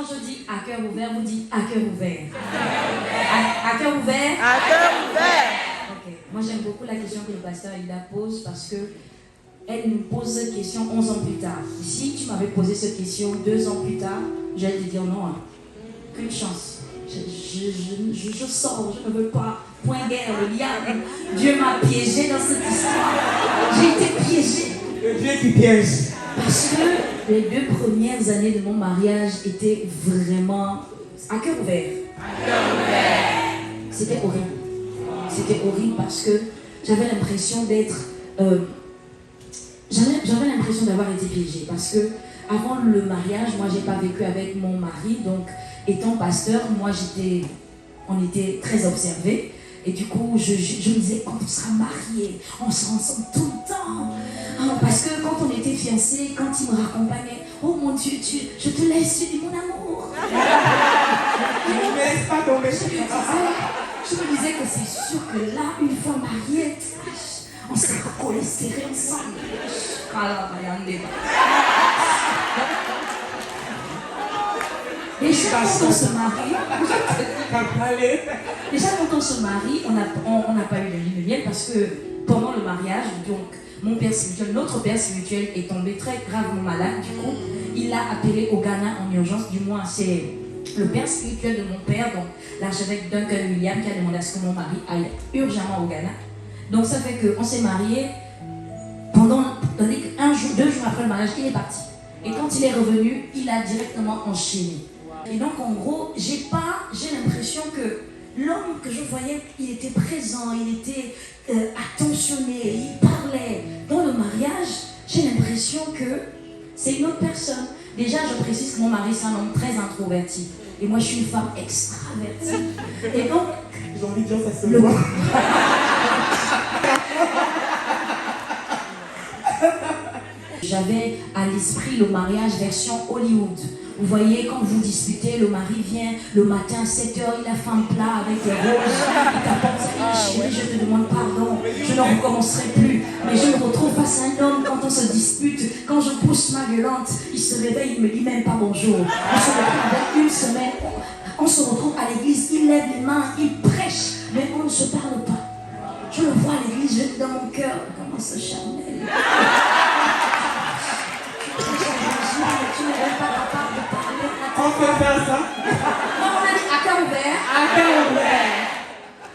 quand je dis à cœur ouvert, vous dites à cœur ouvert. À cœur ouvert. À cœur ouvert. Ok. Moi, j'aime beaucoup la question que le pasteur Ida pose parce que elle nous pose cette question 11 ans plus tard. Si tu m'avais posé cette question 2 ans plus tard, j'allais te dire non. Hein. Qu'une chance. Je sors, je ne veux pas. Point guerre, le diable. Dieu m'a piégé dans cette histoire. J'ai été piégée. Le Dieu qui piège. Parce que les 2 premières années de mon mariage étaient vraiment à cœur ouvert. À cœur ouvert. C'était horrible. C'était horrible parce que j'avais l'impression d'être... j'avais l'impression d'avoir été piégée. Parce que avant le mariage, moi, j'ai pas vécu avec mon mari. Donc, étant pasteur, moi, on était très observés. Et du coup, je me disais, quand on sera mariés, on sera ensemble tout le temps. Parce que quand on était fiancés, quand il me raccompagnait, oh mon Dieu, je te laisse, tu dis mon amour. Tu ne me laisses pas tomber. Je me disais que c'est sûr que là, une fois mariés, on sera collés serrés ensemble. Déjà quand on se marie, on n'a pas eu de lune de miel parce que pendant le mariage, donc mon père spirituel, notre père spirituel est tombé très gravement malade. Du coup, il l'a appelé au Ghana en urgence. Du moins, c'est le père spirituel de mon père, donc l'archevêque Duncan William, qui a demandé à ce que mon mari aille urgemment au Ghana. Donc ça fait qu'on s'est mariés pendant 2 jours après le mariage, il est parti. Et quand il est revenu, il a directement enchaîné. Et donc en gros, j'ai l'impression que l'homme que je voyais, il était présent, il était attentionné, il parlait. Dans le mariage, j'ai l'impression que c'est une autre personne. Déjà, je précise que mon mari, c'est un homme très introverti. Et moi, je suis une femme extravertie. Et donc, j'ai envie de dire ça se voit. J'avais à l'esprit le mariage version Hollywood. Vous voyez, quand vous disputez, le mari vient le matin à 7h, il a fait un plat avec des roses, il t'apporte, chérie, je te demande pardon, je ne recommencerai plus. Mais je me retrouve face à un homme quand on se dispute, quand je pousse ma gueulante, il se réveille, il ne me dit même pas bonjour. On se retrouve avec une semaine, on se retrouve à l'église, il lève les mains, il prêche, mais on ne se parle pas. Je le vois à l'église, je dis dans mon cœur, comment c'est charnel. Tu n'es même pas capable de parler. On peut faire ça. Non, on a dit à cœur ouvert. À cœur ouvert.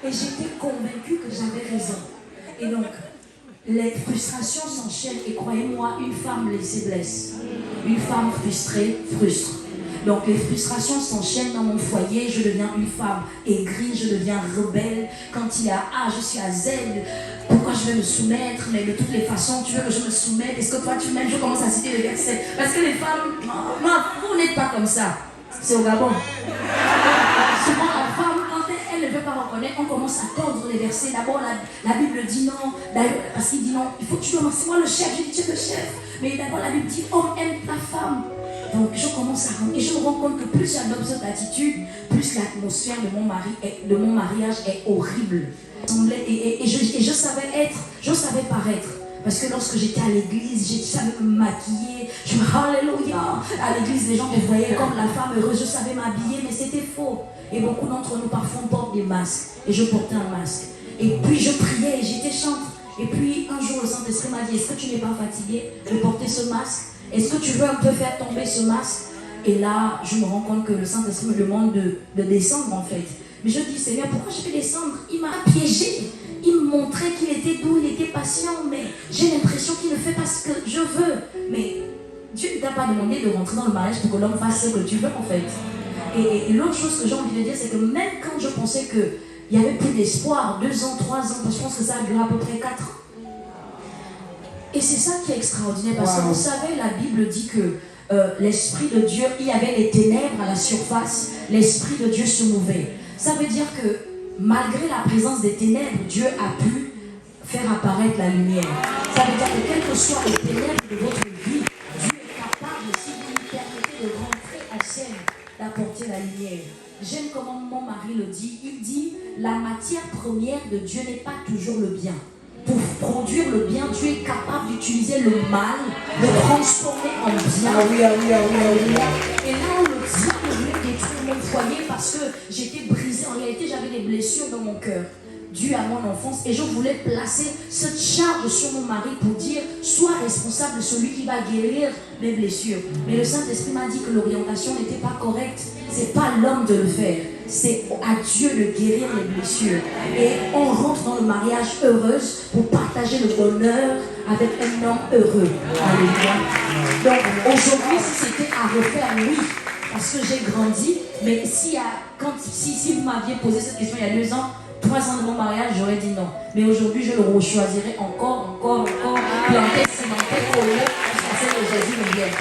Et j'étais convaincue que j'avais raison. Et donc, les frustrations s'enchaînent. Et croyez-moi, une femme blessée blesse. Une femme frustrée frustre. Donc les frustrations s'enchaînent dans mon foyer. Je deviens une femme aigrie, je deviens rebelle. Quand il y a A, je suis à Z. Pourquoi je vais me soumettre? Mais de toutes les façons, tu veux que je me soumette? Est-ce que toi tu m'aimes? Je commence à citer le verset. Parce que les femmes, non, vous n'êtes pas comme ça. C'est au Gabon. Souvent la femme, quand elle ne veut pas reconnaître, on commence à tordre les versets. D'abord la Bible dit non, parce qu'il dit non, il faut que tu dois, c'est moi le chef, je dis tu es le chef. Mais d'abord la Bible dit homme aime la femme. Donc je commence à rendre, et je me rends compte que plus j'adopte cette attitude, plus l'atmosphère de mon mariage est horrible. Et je savais paraître. Parce que lorsque j'étais à l'église, je savais me maquiller. Je me alléluia. À l'église, les gens me voyaient comme la femme heureuse. Je savais m'habiller, mais c'était faux. Et beaucoup d'entre nous, parfois, on porte des masques. Et je portais un masque. Et puis je priais et j'étais chante. Et puis un jour, le Saint-Esprit m'a dit, est-ce que tu n'es pas fatigué de porter ce masque? Est-ce que tu veux un peu faire tomber ce masque? Et là, je me rends compte que le Saint-Esprit me demande de descendre en fait. Mais je dis, Seigneur, pourquoi je vais descendre? Il m'a piégé. Il me montrait qu'il était doux, il était patient, mais j'ai l'impression qu'il ne fait pas ce que je veux. Mais Dieu ne t'a pas demandé de rentrer dans le mariage pour que l'homme fasse ce que tu veux en fait. Et l'autre chose que j'ai envie de dire, c'est que même quand je pensais qu'il n'y avait plus d'espoir, 2 ans, 3 ans, parce que je pense que ça a duré à peu près 4 ans. Et c'est ça qui est extraordinaire, parce que vous savez, la Bible dit que l'Esprit de Dieu, il y avait les ténèbres à la surface, l'Esprit de Dieu se mouvait. Ça veut dire que malgré la présence des ténèbres, Dieu a pu faire apparaître la lumière. Ça veut dire que quelles que soient les ténèbres de votre vie, Dieu est capable, si vous lui permettez de rentrer en scène, d'apporter la lumière. J'aime comment mon mari le dit. Il dit, la matière première de Dieu n'est pas toujours le bien. Pour produire le bien, Dieu est capable d'utiliser le mal, de transformer en bien. Ah oui. Et là, le diable des blessures dans mon cœur, dues à mon enfance, et je voulais placer cette charge sur mon mari pour dire, sois responsable de celui qui va guérir mes blessures. Mais le Saint-Esprit m'a dit que l'orientation n'était pas correcte. C'est pas l'homme de le faire, c'est à Dieu de guérir les blessures. Et on rentre dans le mariage heureuse pour partager le bonheur avec un homme heureux. Alléluia. Donc aujourd'hui, si c'était à refaire, oui, parce que j'ai grandi, mais si vous m'aviez posé cette question il y a 2 ans, 3 ans de mon mariage, j'aurais dit non. Mais aujourd'hui, je le rechoisirai encore, planté, cimenté, collé, jusqu'à ce que Jésus me vienne.